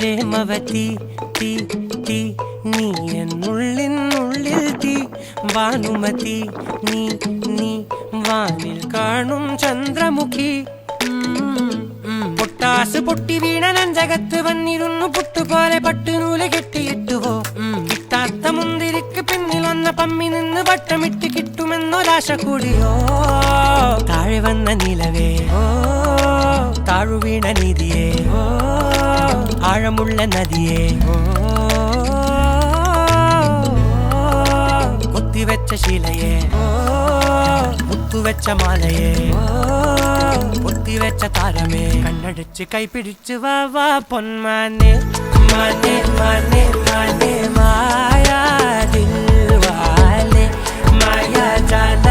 പ്രേമവതി തീ തീ നീ എന്നുള്ളിൽ തീ ഭാനുമതി നീ നീ വാനിൽ കാണും ചന്ദ്രമുഖി പൊട്ടാസ് പൊട്ടി വീണ നെഞ്ചകത്ത് വന്നിരുന്നു പുട്ടുപോലെ പട്ടുനൂല് കെട്ടിയിട്ടുവോ കിട്ടാത്ത മുന്തിരിക്ക് പിന്നിൽ വന്ന പമ്മി നിന്ന് വട്ടമിട്ട് കിട്ടുമെന്നൊരാശ കൂടിയോ താഴെ വന്ന നിലവേ താഴു വീണ നിധിയേ ആഴമുള്ള നദിയേ കൊത്തിവെച്ച ശിലയേ മുത്തുവെച്ച മാലയേ പൊത്തിവെച്ച താരമേ കണ്ണടിച്ച് കൈപിടിച്ച് വാ വാ പൊന്മാനെ മാനെ മാനെ മാനെ മായാ ദിൽവാലെ മായാ ജാല